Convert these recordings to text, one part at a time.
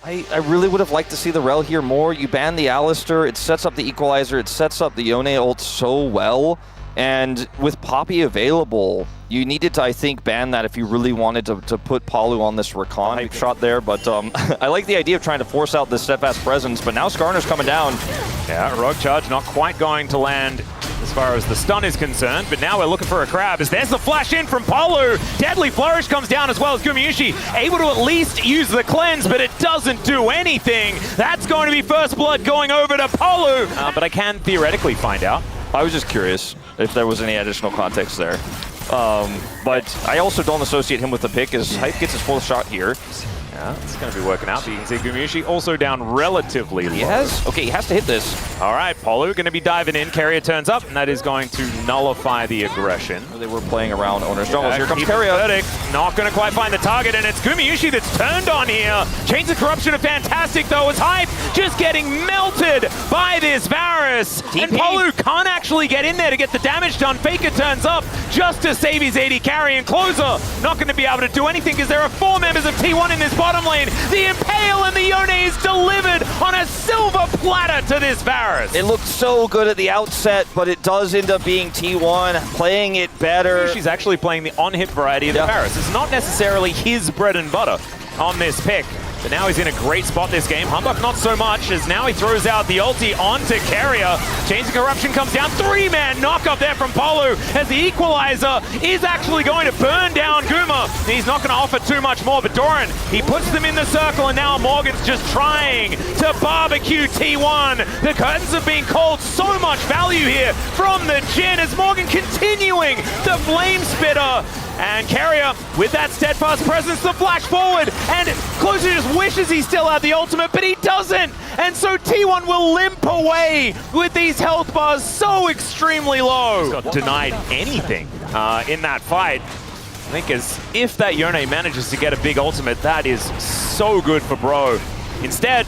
I really would have liked to see the Rel here more. You ban the Alistar, it sets up the Equalizer, it sets up the Yone ult so well. And with Poppy available, you needed to, I think, ban that if you really wanted to put Palu on this Rakan. Hype shot there, but I like the idea of trying to force out this steadfast presence, but now Skarner's coming down. Yeah, Rogue Charge not quite going to land as far as the stun is concerned, but now we're looking for a crab as there's the flash in from Palu. Deadly Flourish comes down as well as Gumayusi, able to at least use the cleanse, but it doesn't do anything. That's going to be first blood going over to Palu, but I can theoretically find out. I was just curious if there was any additional context there. But I also don't associate him with the pick as Hype gets his full shot here. Yeah, it's going to be working out. But you can see Gumayusi also down relatively low. He has to hit this. All right, Palu going to be diving in. Keria turns up, and that is going to nullify the aggression. They were playing around Owner's jungles. Here comes Keria. Not going to quite find the target, and it's Gumayusi that's turned on here. Chains of Corruption are fantastic, though, as Hype just getting melted by this Varus. TP. And Palu can't actually get in there to get the damage done. Faker turns up just to save his AD carry, and Closer not going to be able to do anything because there are 4 members of T1 in this bottom lane. The Impale and the Yone is delivered on a silver platter to this Varus. It looked so good at the outset, but it does end up being T1 playing it better. She's actually playing the on-hit variety of the Varus. It's not necessarily his bread and butter on this pick. But now he's in a great spot this game. Humbug not so much, as now he throws out the ulti onto Keria. Chains of Corruption comes down. 3-man knock up there from Palu as the Equalizer is actually going to burn down Guma. He's not going to offer too much more, but Doran, he puts them in the circle, and now Morgan's just trying to barbecue T1. The curtains have been called. So much value here from the Jhin as Morgan continuing the Flame Spitter. And Keria, with that steadfast presence, the flash forward, and Closer just wishes he still had the ultimate, but he doesn't! And so T1 will limp away with these health bars so extremely low. He's got denied anything in that fight. I think as if that Yone manages to get a big ultimate, that is so good for Bro. Instead,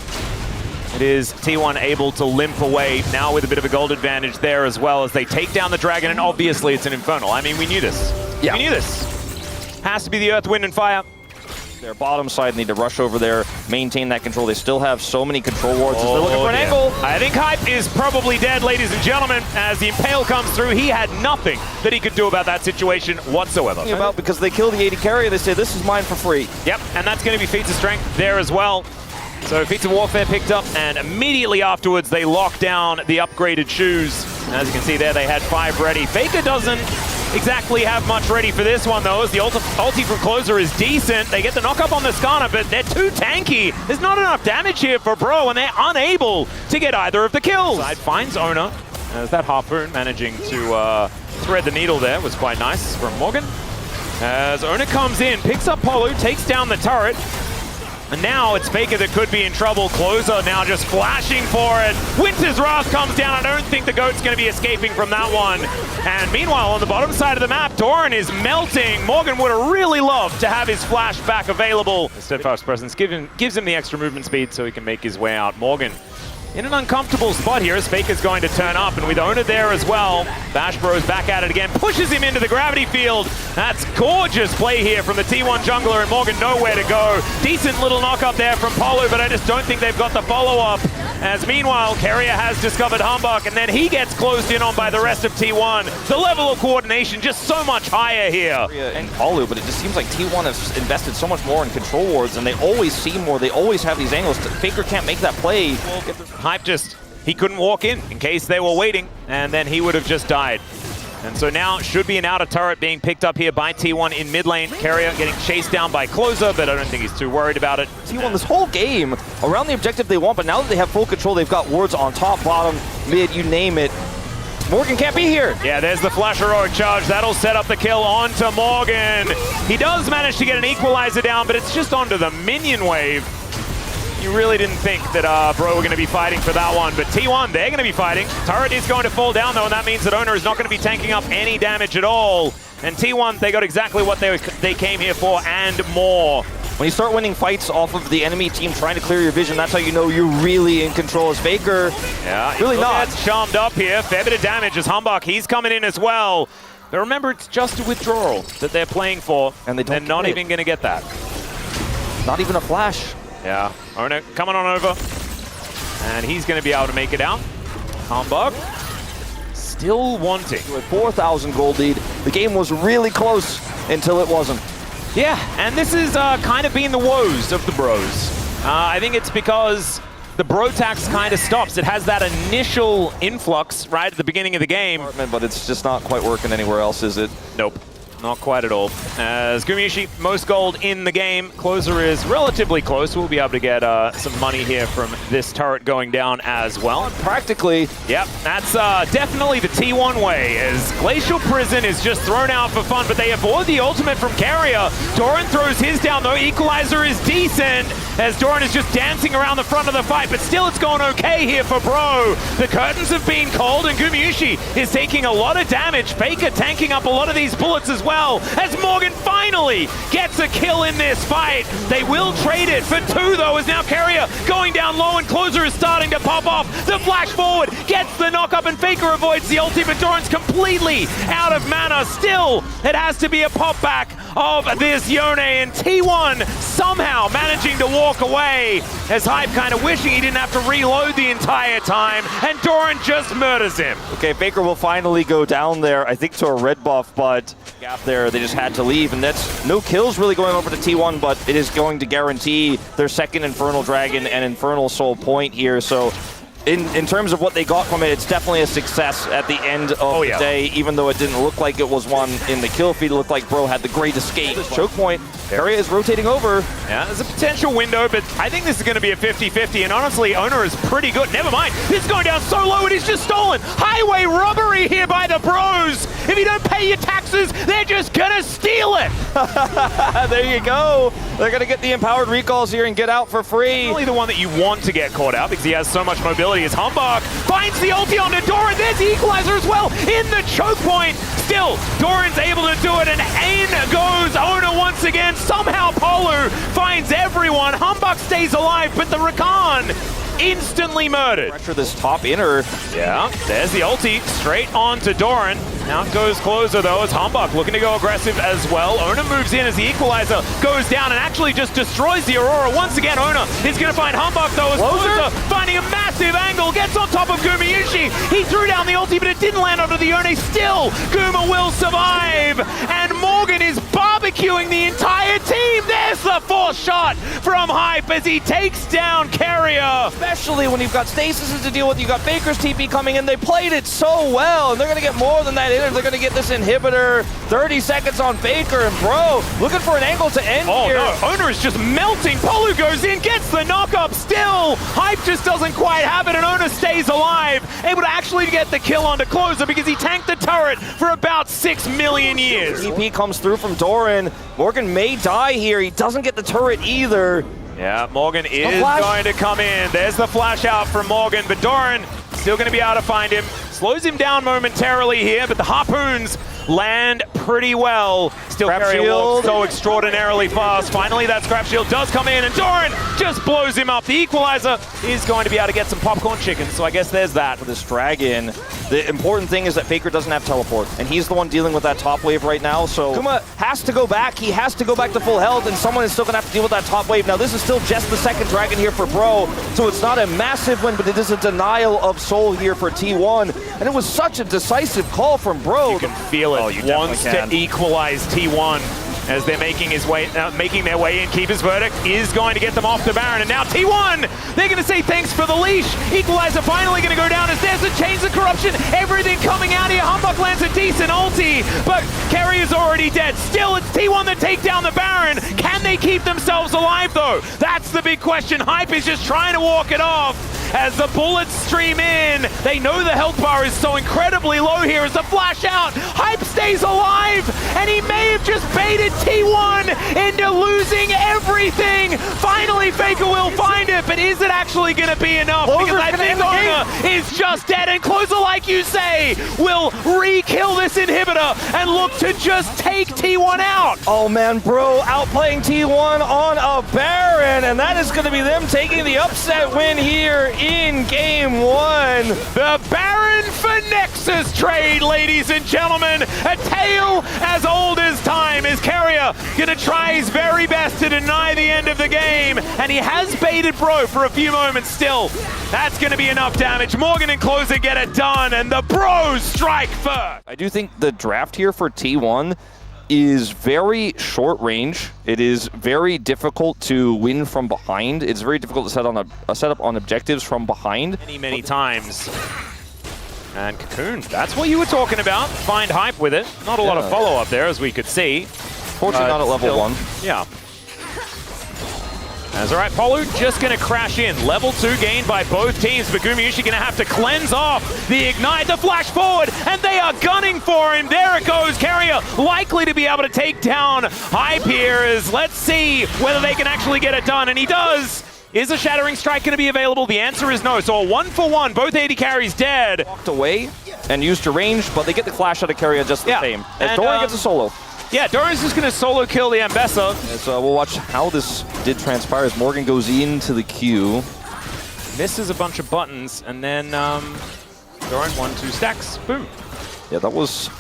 it is T1 able to limp away, now with a bit of a gold advantage there as well as they take down the dragon, and obviously it's an Infernal. I mean, we knew this. Yeah. We knew this. Has to be the Earth, Wind, and Fire. Their bottom side need to rush over there, maintain that control. They still have so many control wards as they're looking for an angle. I think Hype is probably dead, ladies and gentlemen. As the Impale comes through, he had nothing that he could do about that situation whatsoever. Because they kill the AD carry, they say, this is mine for free. Yep, and that's going to be feats of strength there as well. So feats of warfare picked up, and immediately afterwards they lock down the upgraded shoes. As you can see there, they had 5 ready. Faker doesn't exactly have much ready for this one, though, as the ulti from Closer is decent. They get the knock up on the Skarner, but they're too tanky. There's not enough damage here for Bro, and they're unable to get either of the kills. Side finds Owner, as that Harpoon managing to thread the needle there was quite nice from Morgan. As Owner comes in, picks up Palu, takes down the turret. And now it's Faker that could be in trouble. Closer now just flashing for it. Winter's Wrath comes down. I don't think the GOAT's going to be escaping from that one. And meanwhile, on the bottom side of the map, Doran is melting. Morgan would have really loved to have his flash back available. The steadfast presence gives him the extra movement speed so he can make his way out. Morgan in an uncomfortable spot here as Faker's going to turn up, and with Owner there as well, Bash Bros back at it again, pushes him into the gravity field. That's gorgeous play here from the T1 jungler, and Morgan nowhere to go. Decent little knock up there from Palu, but I just don't think they've got the follow-up. As meanwhile, Keria has discovered Humbug, and then he gets closed in on by the rest of T1. The level of coordination just so much higher here. And Palu, but it just seems like T1 has invested so much more in control wards, and they always see more, they always have these angles. Faker can't make that play. Hype he couldn't walk in case they were waiting, and then he would have just died. And so now should be an outer turret being picked up here by T1 in mid lane. Keria getting chased down by Closer, but I don't think he's too worried about it. T1 this whole game around the objective they want, but now that they have full control, they've got wards on top, bottom, mid, you name it. Morgan can't be here. Yeah, there's the flash heroic charge. That'll set up the kill onto Morgan. He does manage to get an equalizer down, but it's just onto the minion wave. You really didn't think that Bro were going to be fighting for that one, but T1, they're going to be fighting. Turret is going to fall down, though, and that means that Owner is not going to be tanking up any damage at all. And T1, they got exactly what they came here for and more. When you start winning fights off of the enemy team trying to clear your vision, that's how you know you're really in control. As Faker, really not. Charmed up here, fair bit of damage as Humbug, he's coming in as well. But remember, it's just a withdrawal that they're playing for, and they're not even going to get that. Not even a flash. Yeah, Ona coming on over. And he's going to be able to make it out. Humbug still wanting. With 4,000 gold lead, the game was really close until it wasn't. Yeah, and this is kind of been the woes of the bros. I think it's because the bro tax kind of stops. It has that initial influx right at the beginning of the game. But it's just not quite working anywhere else, is it? Nope. Not quite at all. As Gumiushi, most gold in the game. Closer is relatively close. We'll be able to get some money here from this turret going down as well. Practically. Yep, that's definitely the T1 way, as Glacial Prison is just thrown out for fun, but they avoid the ultimate from Carrier. Doran throws his down, though. Equalizer is decent, as Doran is just dancing around the front of the fight, but still it's going okay here for Bro. The curtains have been called, and Gumiushi is taking a lot of damage. Faker tanking up a lot of these bullets as well, as Morgan finally gets a kill in this fight. They will trade it for 2, though, as now Carrier going down low, and Closer is starting to pop off. The flash forward gets the knock-up, and Faker avoids the ulti, but Doran's completely out of mana. Still, it has to be a pop-back of this Yone, and T1 somehow managing to walk away, as Hype kind of wishing he didn't have to reload the entire time, and Doran just murders him. Okay, Faker will finally go down there, I think to a red buff, but gap there, they just had to leave, and that's no kills really going over to T1, but it is going to guarantee their second Infernal Dragon and Infernal Soul point here, so in terms of what they got from it, it's definitely a success at the end of the day, even though it didn't look like it was one in the kill feed. It looked like Bro had the great escape. This choke point, Carrier is rotating over. Yeah, there's a potential window, but I think this is going to be a 50-50, and honestly, Ona is pretty good. Never mind, this is going down so low, it is just stolen. Highway robbery here by the Bros. If you don't pay your taxes, they're just going to steal it. There you go. They're going to get the empowered recalls here and get out for free. Only the one that you want to get caught out because he has so much mobility is Humbug. Finds the ulti onto Doran. There's the equalizer as well in the choke point. Still, Doran's able to do it, and in goes Ona once again. Somehow Polu finds everyone. Humbug stays alive, but the Rakan instantly murdered. Pressure this top inner. Yeah, there's the ulti straight on to Doran. Now it goes Closer, though, as Humbug looking to go aggressive as well. Ona moves in as the equalizer goes down and actually just destroys the Aurora. Once again, Ona is going to find Humbug, though, as Closer finding a massive angle, gets on top of Gumiushi. He threw down the ulti, but it didn't land onto the Yone. Still, Guma will survive, and Morgan is barbecuing the entire team. There's the fourth shot from Hype as he takes down Carrier. Especially when you've got Stasis to deal with, you've got Faker's TP coming in. They played it so well, and they're going to get more than that. They're going to get this inhibitor. 30 seconds on Faker, and Bro looking for an angle to end here. Oh no, Ona is just melting. Polu goes in, gets the knock-up still. Hype just doesn't quite have it, and Ona stays alive, able to actually get the kill onto Closer because he tanked the turret for about 6 million years. TP comes through from Doran. Morgan may die here. He doesn't get the turret either. Yeah, Morgan is going to come in. There's the flash out from Morgan, but Doran still going to be able to find him. Slows him down momentarily here, but the harpoons land pretty well. Still Carrier walks so extraordinarily fast. Finally, that scrap shield does come in, and Doran just blows him up. The equalizer is going to be able to get some popcorn chicken, so I guess there's that. For this dragon, the important thing is that Faker doesn't have teleport, and he's the one dealing with that top wave right now, so Kuma has to go back. He has to go back to full health, and someone is still going to have to deal with that top wave. Now, this is still just the second dragon here for Bro, so it's not a massive win, but it is a denial of soul here for T1, and it was such a decisive call from Bro. You can feel it. Wants to equalize T1 as they're making their way in. Keeper's verdict is going to get them off the Baron, and now T1, they're going to say thanks for the leash. Equalizer finally going to go down as there's a Chains of Corruption. Everything coming out here. Humbug lands a decent ulti, but Carrier's already dead. Still, it's T1 that take down the Baron. Can they keep themselves alive, though? That's the big question. Hype is just trying to walk it off as the bullets stream in. They know the health bar is so incredibly low here as the flash out. Hype stays alive, and he may have just baited T1 into losing everything. Finally, Faker will find it, but is it actually going to be enough? Because I think Ona is just dead, and Closer, like you say, will re-kill this inhibitor and look to just take T1 out. Oh man, Bro outplaying T1 on a Baron, and that is going to be them taking the upset win here in game one. The Baron for Nexus trade, ladies and gentlemen. A tale as old as time is Carrier gonna try his very best to deny the end of the game, and he has baited Bro for a few moments still. That's gonna be enough damage. Morgan and Closer get it done, and the Bros strike first. I do think the draft here for T1 is very short range. It is very difficult to win from behind. It's very difficult to set up on objectives from behind. Many times. And Cocoon, that's what you were talking about. Find hype with it. Not a lot of follow-up there, as we could see. Fortunately not at level 1. Yeah. That's all right, Polu just going to crash in. Level 2 gained by both teams, but Gumayusi going to have to cleanse off the Ignite, the flash forward, and they are gunning for him. There it goes. Carrier likely to be able to take down Hype here. Let's see whether they can actually get it done, and he does. Is a Shattering Strike going to be available? The answer is no. So a 1-for-1, both AD carries dead. Walked away and used your range, but they get the flash out of Carrier just the same. As Doran gets a solo. Yeah, Doran's just going to solo kill the Ambessa. So we'll watch how this did transpire as Morgan goes into the queue. Misses a bunch of buttons, and then Doran 1-2 stacks. Boom. Yeah, that was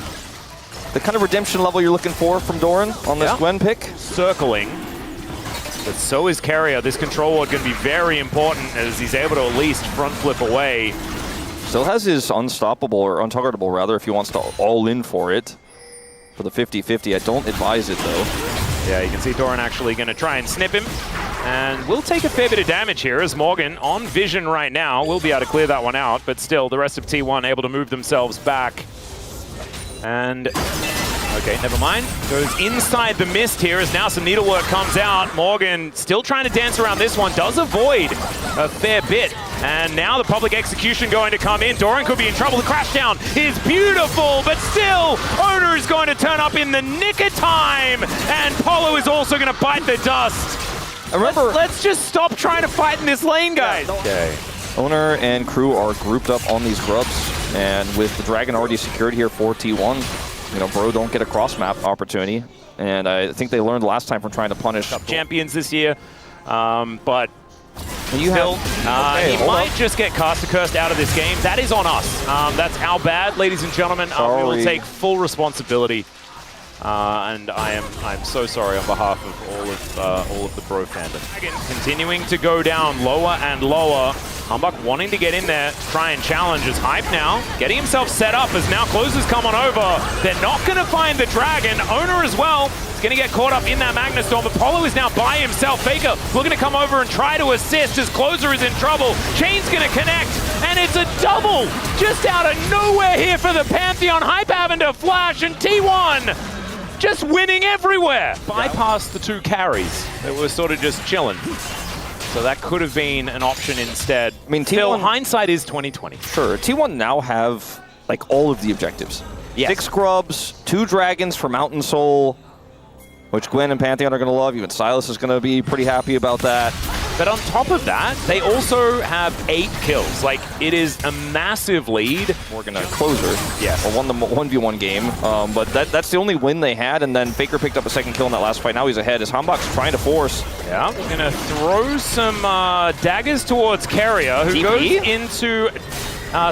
the kind of redemption level you're looking for from Doran on this Gwen pick. Circling. But so is Carrier. This control ward going to be very important as he's able to at least front flip away. Still has his unstoppable, or untargetable rather, if he wants to all in for it. For the 50-50, I don't advise it though. Yeah, you can see Doran actually going to try and snip him. And we'll take a fair bit of damage here as Morgan on vision right now. We'll be able to clear that one out, but still the rest of T1 able to move themselves back. And okay, never mind. Goes inside the mist here as now some needlework comes out. Morgan still trying to dance around this one. Does avoid a fair bit. And now the public execution going to come in. Doran could be in trouble. The crash down is beautiful, but still, Owner is going to turn up in the nick of time. And Polo is also going to bite the dust. Let's just stop trying to fight in this lane, guys. Okay. Owner and crew are grouped up on these grubs. And with the Dragon already secured here for T1, you know, Bro don't get a cross-map opportunity. And I think they learned last time from trying to punish champions this year. But you still, he might just get Caster Cursed out of this game. That is on us. That's our bad, ladies and gentlemen. We will take full responsibility. And I'm so sorry on behalf of all of the Bro fandom. Continuing to go down lower and lower. Humbug wanting to get in there, try and challenge his Hype now, getting himself set up as now Closers come on over. They're not going to find the Dragon. Owner as well is going to get caught up in that Magna Storm, but Polo is now by himself. Faker looking to come over and try to assist as Closer is in trouble. Chain's going to connect, and it's a double just out of nowhere here for the Pantheon. Hype having to flash, and T1 just winning everywhere. Bypassed the two carries that were sort of just chilling. So that could have been an option instead. I mean, T1, hindsight is 2020. Sure, T1 now have like all of the objectives. Yes. 6 Grubs, 2 Dragons for Mountain Soul, which Gwen and Pantheon are going to love. Even Silas is going to be pretty happy about that. But on top of that, they also have 8 kills. Like, it is a massive lead. Morgan a Closer. Yes. Or won the 1v1 game. But that's the only win they had, and then Faker picked up a second kill in that last fight. Now he's ahead as Hambach's trying to force. Yeah, we're going to throw some daggers towards Carrier, who goes into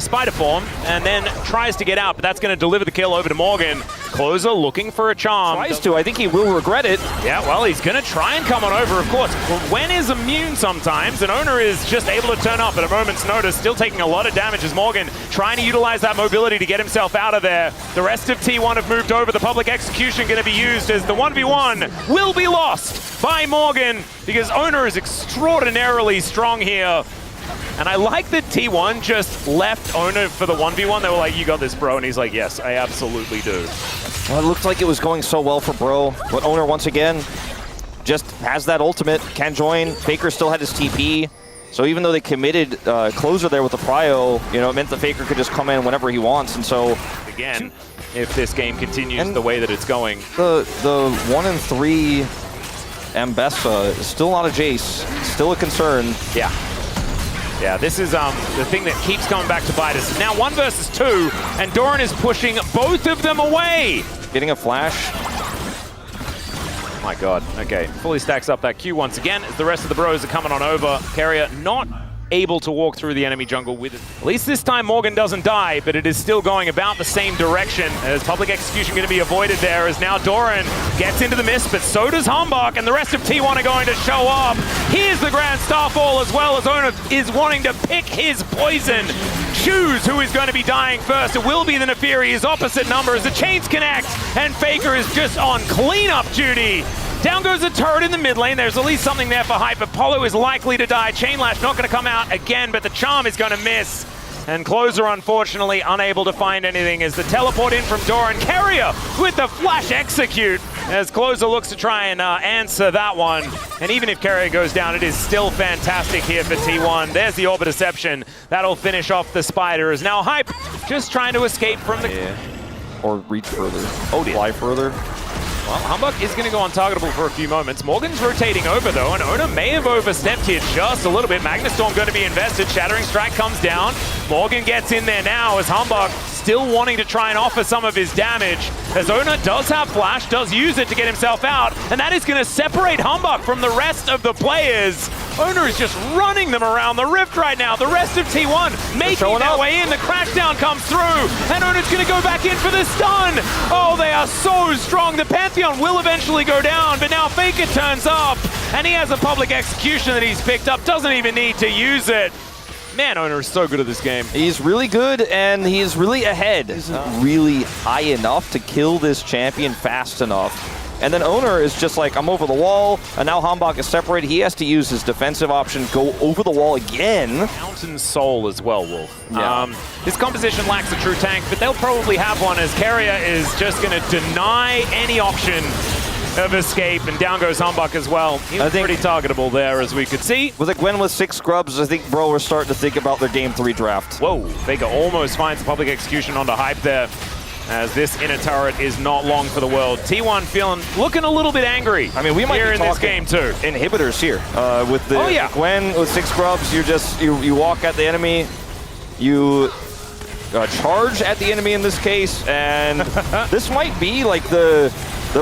Spider Form and then tries to get out, but that's going to deliver the kill over to Morgan. Closer looking for a charm. Tries to. I think he will regret it. Yeah, well, he's going to try and come on over, of course. Gwen is immune sometimes, and Owner is just able to turn up at a moment's notice, still taking a lot of damage as Morgan trying to utilize that mobility to get himself out of there. The rest of T1 have moved over. The public execution going to be used as the 1v1 will be lost by Morgan because Owner is extraordinarily strong here. And I like that T1 just left Owner for the 1v1. They were like, you got this, bro. And he's like, yes, I absolutely do. Well, it looked like it was going so well for Bro. But Owner, once again, just has that ultimate, can join. Faker still had his TP. So even though they committed Closer there with the prio, you know, it meant the Faker could just come in whenever he wants. And so, again, if this game continues the way that it's going. The 1-3 Ambessa is still not a Jace, still a concern. Yeah. Yeah, this is the thing that keeps coming back to bite us. Now 1 versus 2, and Doran is pushing both of them away. Getting a flash. My God. Okay, fully stacks up that Q once again as the rest of the Bros are coming on over. Carrier not able to walk through the enemy jungle with it. At least this time Morgan doesn't die, but it is still going about the same direction. As public execution going to be avoided there, as now Doran gets into the mist, but so does Humbug, and the rest of T1 are going to show up. Here's the Grand Starfall, as well as Ona is wanting to pick his poison. Choose who is going to be dying first. It will be the Neferi, his opposite number, as the chains connect, and Faker is just on cleanup duty. Down goes the turret in the mid lane. There's at least something there for hype, but Polo is likely to die. Chainlash not going to come out again, but the charm is going to miss. And Closer, unfortunately, unable to find anything as the teleport in from Doran. Carrier with the flash execute as Closer looks to try and answer that one. And even if Carrier goes down, it is still fantastic here for T1. There's the Orb of Deception. That'll finish off the Spider. Is now Hype just trying to escape from the... Yeah. Or reach further. Oh dear. Fly further. Well, Humbug is going to go untargetable for a few moments. Morgan's rotating over, though, and Ona may have overstepped here just a little bit. Magnustorm going to be invested. Shattering Strike comes down. Morgan gets in there now as Humbug still wanting to try and offer some of his damage. As Ona does have Flash, does use it to get himself out, and that is going to separate Humbug from the rest of the players. Ona is just running them around the rift right now. The rest of T1 making their way in. The crashdown comes through, and Ona's going to go back in for the stun. Oh, they are so strong. The Pantheon will eventually go down, but now Faker turns up, and he has a public execution that he's picked up. Doesn't even need to use it. Man, Ona is so good at this game. He's really good, and he's really ahead. He's really high enough to kill this champion fast enough. And then Owner is just like, I'm over the wall, and now Hambach is separated. He has to use his defensive option, go over the wall again. Mountain Soul as well, Wolf. Yeah. This composition lacks a true tank, but they'll probably have one as Carrier is just going to deny any option of escape, and down goes Humbug as well. He was pretty targetable there, as we could see. With a Gwen with 6 scrubs, I think, bro, we're starting to think about their Game 3 draft. Whoa, Faker almost finds the public execution onto Hype there, as this inner turret is not long for the world. T1 looking a little bit angry. I mean, we might here be in this game too. Inhibitors here with the Gwen with 6 scrubs. You walk at the enemy, you charge at the enemy in this case, and this might be like the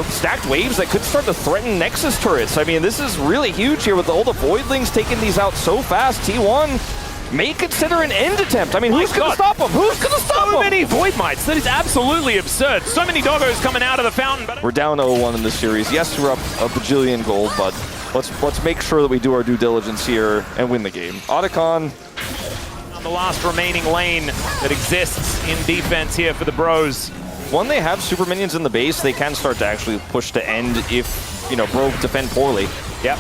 stacked waves that could start to threaten Nexus turrets. I mean, this is really huge here with all the Voidlings taking these out so fast. T1 may consider an end attempt. I mean, who's going to stop him? Who's going to stop him? So many Void Mites. That is absolutely absurd. So many doggos coming out of the fountain. But we're down 0-1 in this series. Yes, we're up a bajillion gold, but let's make sure that we do our due diligence here and win the game. Otacon on the last remaining lane that exists in defense here for the bros. When they have super minions in the base, they can start to actually push to end if, you know, bro defend poorly. Yep.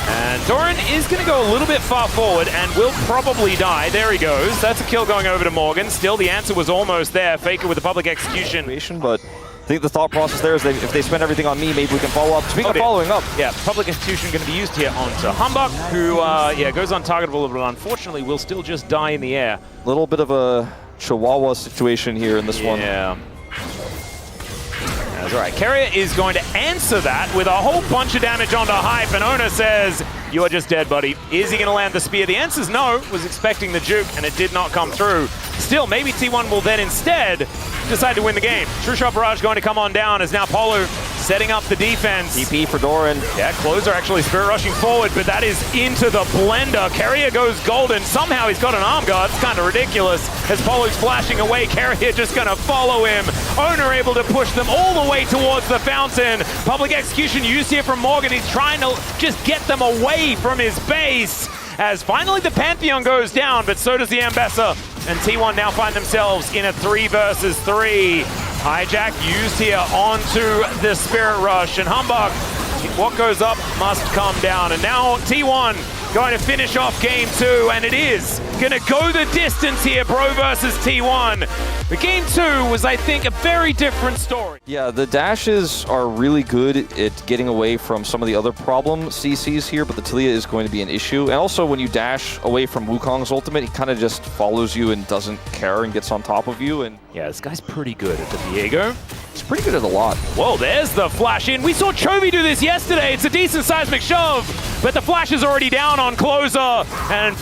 And Doran is going to go a little bit far forward and will probably die. There he goes. That's a kill going over to Morgan. Still, the answer was almost there. Faker with the public execution. But I think the thought process there is that if they spend everything on me, maybe we can follow up. Speaking of following up. Yeah, public execution going to be used here onto Humbug, who, goes untargetable, but unfortunately will still just die in the air. A little bit of a Chihuahua situation here in this one. Yeah. That's right. Carrier is going to answer that with a whole bunch of damage onto Hype, and Ona says, you are just dead, buddy. Is he going to land the spear? The answer's no. Was expecting the juke, and it did not come through. Still, maybe T1 will then instead decide to win the game. True Shot Barrage going to come on down as now Polo setting up the defense. TP for Doran. Yeah, Closer actually spirit rushing forward, but that is into the blender. Carrier goes golden. Somehow he's got an arm guard. It's kind of ridiculous. As Polo's flashing away, Carrier just going to follow him. Owner able to push them all the way towards the fountain. Public execution used here from Morgan. He's trying to just get them away from his base. As finally the Pantheon goes down, but so does the Ambessa. And T1 now find themselves in a 3 versus 3. Hijack used here onto the Spirit Rush. And Humbug, what goes up must come down. And now T1 going to finish off game 2. And it is going to go the distance here, bro versus T1. But game 2 was, I think, a very different story. Yeah, the dashes are really good at getting away from some of the other problem CCs here, but the Talia is going to be an issue. And also, when you dash away from Wukong's ultimate, he kind of just follows you and doesn't care and gets on top of you. And yeah, this guy's pretty good at the Viego. He's pretty good at a lot. Whoa, there's the flash in. We saw Chovy do this yesterday. It's a decent seismic shove, but the flash is already down on Closer. And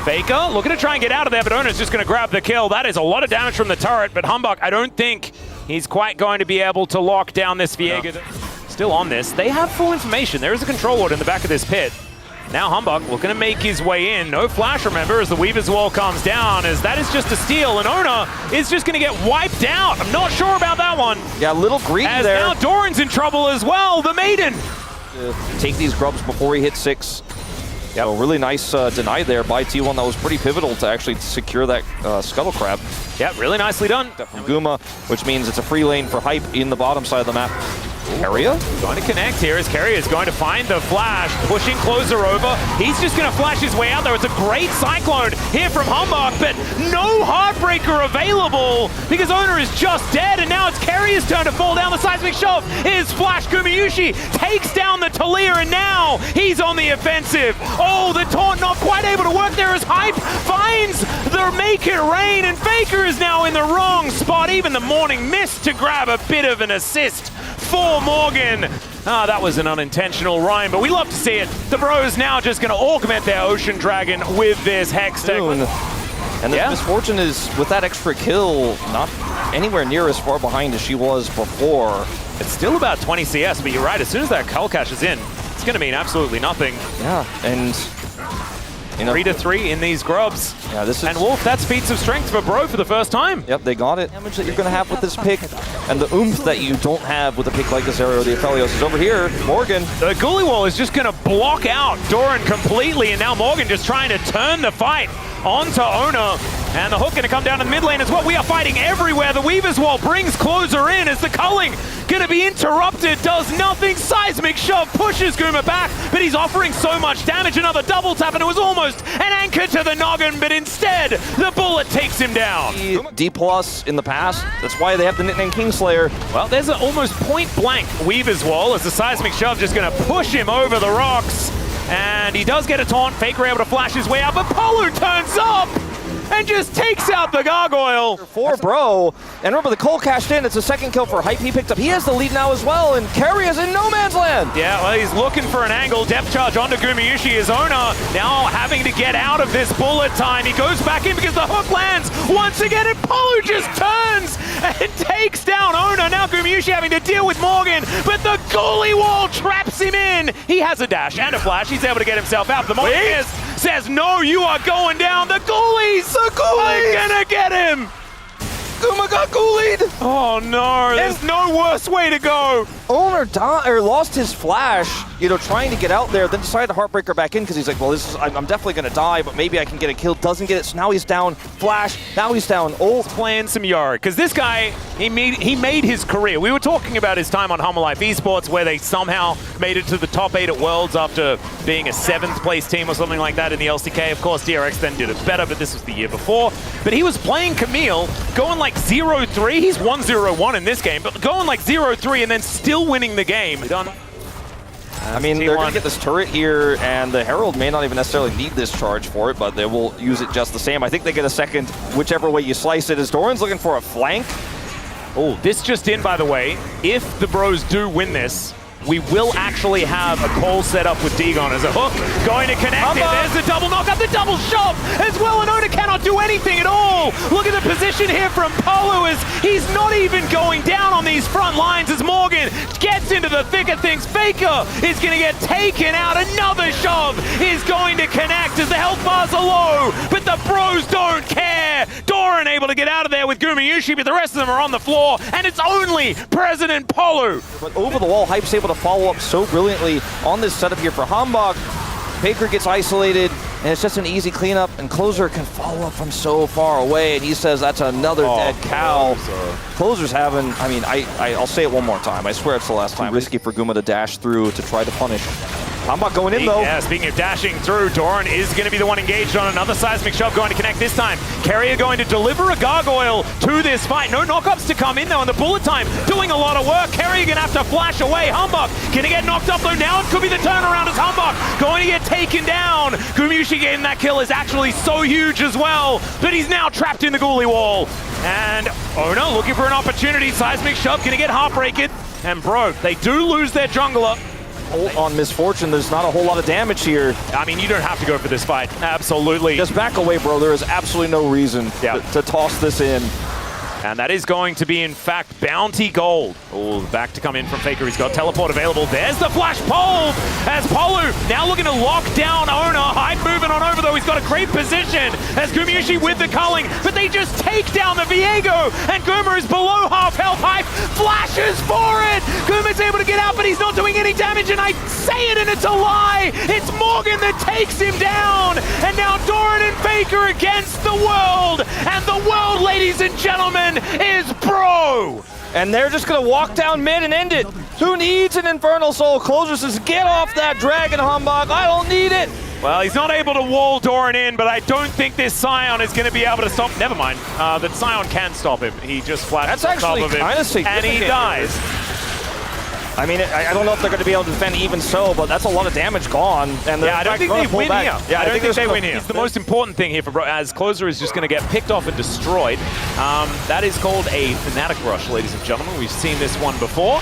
Faker looking to try and get out of there, but Ona's just going to grab the kill. That is a lot of damage from the turret, but Humbug, I don't think he's quite going to be able to lock down this Viego. No. Still on this. They have full information. There is a control ward in the back of this pit. Now Humbug looking to make his way in. No flash, remember, as the Weaver's Wall comes down, as that is just a steal, and Ona is just going to get wiped out. I'm not sure about that one. Yeah, a little greedy as there. Now Doran's in trouble as well, the Maiden. Take these grubs before he hits 6. Yeah, so really nice deny there by T1. That was pretty pivotal to actually secure that Scuttle Crab. Yeah, really nicely done. From Guma, which means it's a free lane for Hype in the bottom side of the map. Keria? Going to connect here as Keria is going to find the flash, pushing closer over. He's just going to flash his way out there. It's a great Cyclone here from Humbug, but no Heartbreaker available because Ona is just dead, and now it's Keria's turn to fall down. The seismic shove is flash. Gumayusi takes down the Talir, and now he's on the offensive. Oh, the taunt not quite able to work there as Hype finds the Make It Rain, and Faker is now in the wrong spot. Even the Morning Mist to grab a bit of an assist for Morgan. Ah, that was an unintentional rhyme, but we love to see it. The Bros now just going to augment their Ocean Dragon with this Hex Tech. And the misfortune is, with that extra kill, not anywhere near as far behind as she was before. It's still about 20 CS, but you're right, as soon as that Cull Cash is in, it's going to mean absolutely nothing. Yeah, and... 3-3 in these grubs. Yeah, this is... And Wolf, that's feats of strength for Bro for the first time. Yep, they got it. Damage that you're going to have with this pick, and the oomph that you don't have with a pick like Azero. The Aphelios is over here. Morgan. The Ghoulie Wall is just going to block out Doran completely, and now Morgan just trying to turn the fight onto Ona. And the hook going to come down in the mid lane as well. We are fighting everywhere. The Weaver's Wall brings closer in as the culling going to be interrupted. Does nothing. Seismic shove pushes Guma back, but he's offering so much damage. Another double tap, and it was almost an anchor to the noggin, but instead the bullet takes him down. D+ in the past. That's why they have the nickname Kingslayer. Well, there's an almost point blank Weaver's Wall as the Seismic shove just going to push him over the rocks. And he does get a taunt. Faker able to flash his way out, but Polu turns up and just takes out the Gargoyle. For Bro. And remember, the Cole cashed in. It's a second kill for Hype. He picked up. He has the lead now as well, and Keria's in no man's land. Yeah, well, he's looking for an angle. Depth charge onto Gumayusi. His Ona now having to get out of this bullet time. He goes back in because the hook lands once again, and Polu just turns and takes down Ona. Now Gumayusi having to deal with Morgan, but the Ghoulie Wall traps him in. He has a dash and a flash. He's able to get himself out. The Morgan says, no, you are going down. The Ghoulies are gonna get him. Guma got ghoulied! Oh no, there's no worse way to go. Owner lost his flash, you know, trying to get out there, then decided to Heartbreaker back in because he's like, well, this is, I'm definitely going to die, but maybe I can get a kill. Doesn't get it, so now he's down. Flash, now he's down. Ult. Playing some Yard, because this guy, he made his career. We were talking about his time on Humble Life Esports, where they somehow made it to the top 8 at Worlds after being a 7th place team or something like that in the LCK. Of course, DRX then did it better, but this was the year before. But he was playing Camille, going like 0-3. He's 1-0-1 in this game, but going like 0-3 and then still winning the game. Done. I mean, they're going to get this turret here, and the Herald may not even necessarily need this charge for it, but they will use it just the same. I think they get a second, whichever way you slice it, as Doran's looking for a flank. Oh, this just in, by the way. If the Bros do win this, we will actually have a call set up with Dagon as a hook. Going to connect it. There's the double knock up, the double shove as well, and Oda cannot do anything at all. Look at the position here from Polu as he's not even going down on these front lines as Morgan gets into the thick of things. Faker is going to get taken out. Another shove is going to connect as the health bars are low, but the Bros don't care. Doran able to get out of there with Gumayusi, but the rest of them are on the floor, and it's only President Polu. But over the wall, Hype's able to follow up so brilliantly on this setup here for Humbug. Faker gets isolated, and it's just an easy cleanup, and Closer can follow up from so far away, and he says that's another dead cow. Closer's having, I mean, I'll say it one more time. I swear it's the last time. Risky for Guma to dash through to try to punish. Humbug going in, though. Yeah, speaking of dashing through, Doran is going to be the one engaged on another seismic shove, going to connect this time. Keria going to deliver a Gargoyle to this fight. No knockups to come in, though, and the bullet time doing a lot of work. Keria going to have to flash away. Humbug going to get knocked up, though. Now it could be the turnaround as Humbug going to get taken down. Gumayusi getting that kill is actually so huge as well, but he's now trapped in the Ghoulie Wall. And Ona looking for an opportunity. Seismic shove going to get Heartbreaker. And bro, they do lose their jungler. On Misfortune, there's not a whole lot of damage here. I mean, you don't have to go for this fight. Absolutely. Just back away, bro. There is absolutely no reason to toss this in. And that is going to be, in fact, bounty gold. Oh, back to come in from Faker. He's got teleport available. There's the flash pole as Polu now looking to lock down Owner. Hype moving on over, though. He's got a great position as Gumayushi with the culling, but they just take down the Viego, and Guma is below half health. Hype flashes for it. Guma's able to get out, but he's not doing any damage, and I say it and it's a lie. It's Morgan that takes him down, and now Doran and Faker against the world, and the world, ladies and gentlemen, is Bro! And they're just going to walk down mid and end it. Who needs an Infernal Soul? Closure says, get off that Dragon Humbug. I don't need it. Well, he's not able to wall Doran in, but I don't think this Scion is going to be able to stop. Never mind. That Scion can stop him. He just flashes on top of him, and he dies. I mean, I don't know if they're going to be able to defend even so, but that's a lot of damage gone. And yeah, I don't think they win here. Yeah, I don't think they win here. It's the most important thing here for Bro, as Closer is just going to get picked off and destroyed. That is called a Fnatic Rush, ladies and gentlemen. We've seen this one before.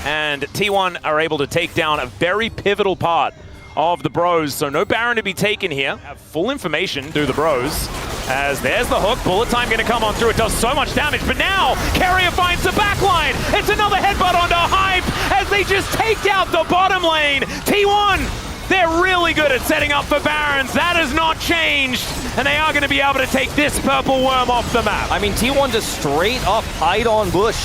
And T1 are able to take down a very pivotal part of the Bros, so no Baron to be taken here. Have full information, do the Bros, as there's the hook. Bullet time going to come on through. It does so much damage, but now Carrier finds the backline. It's another headbutt onto Hype as they just take out the bottom lane. T1, they're really good at setting up for Barons. That has not changed, and they are going to be able to take this purple worm off the map. I mean, T1 just straight up hide on bush.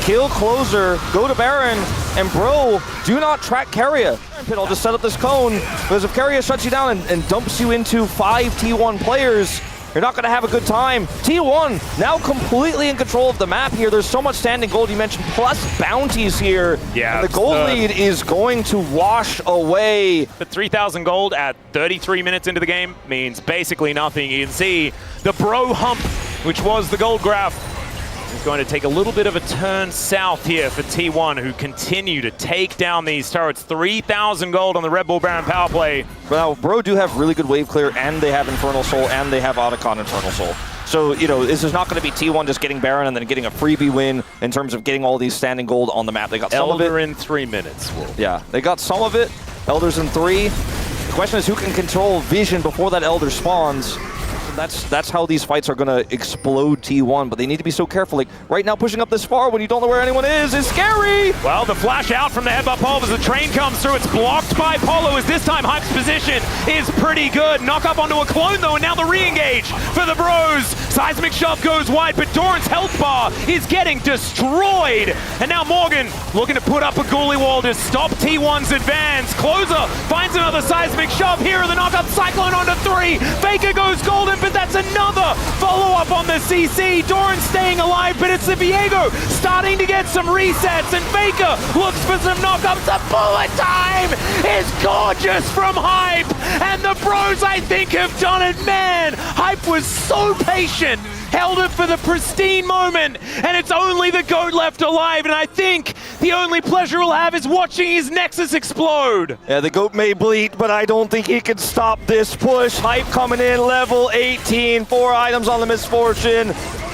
Kill Closer, go to Baron, and Bro, do not track Carrier. I'll just set up this cone, because if Carrier shuts you down and dumps you into 5 T1 players, you're not going to have a good time. T1 now completely in control of the map here. There's so much standing gold you mentioned, plus bounties here. Yeah, and the gold lead is going to wash away. But 3,000 gold at 33 minutes into the game means basically nothing. You can see the Bro hump, which was the gold graph, is going to take a little bit of a turn south here for T1, who continue to take down these turrets. 3,000 gold on the Red Bull Baron power play. Now, Bro do have really good wave clear, and they have Infernal Soul, and they have Otacon Infernal Soul. So, you know, this is not going to be T1 just getting Baron and then getting a freebie win in terms of getting all these standing gold on the map. They got some of it. Elder in 3 minutes. Wolf. Yeah, they got some of it. Elders in 3. The question is who can control vision before that Elder spawns. That's how these fights are going to explode T1, but they need to be so careful. Like, right now, pushing up this far when you don't know where anyone is scary! Well, the flash out from the headbutt pole as the train comes through. It's blocked by Polo, as this time Hype's position is pretty good. Knock up onto a clone, though, and now the re-engage for the Bros. Seismic shove goes wide, but Doran's health bar is getting destroyed. And now Morgan looking to put up a ghoulie wall to stop T1's advance. Closer finds another seismic shove. Here, the knock-up Cyclone onto 3. Faker goes golden, but that's another follow-up on the CC. Doran staying alive, but it's the Viego starting to get some resets, and Faker looks for some knockups. The bullet time is gorgeous from Hype, and the Bros, I think, have done it. Man, Hype was so patient, held it for the pristine moment, and it's only the GOAT left alive, and I think the only pleasure he'll have is watching his Nexus explode. Yeah, the GOAT may bleed, but I don't think he can stop this push. Hype coming in, level 18, 4 items on the Misfortune.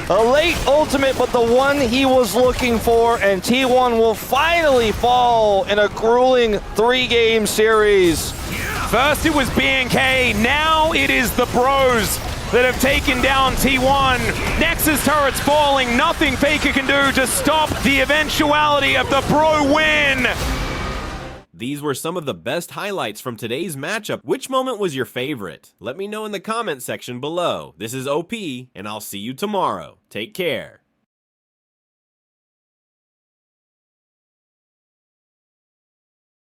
A late ultimate, but the one he was looking for, and T1 will finally fall in a grueling 3-game series. First it was BNK, now it is the Bros that have taken down T1. Nexus turrets falling, nothing Faker can do to stop the eventuality of the Bro win. These were some of the best highlights from today's matchup. Which moment was your favorite? Let me know in the comment section below. This is OP, and I'll see you tomorrow. Take care.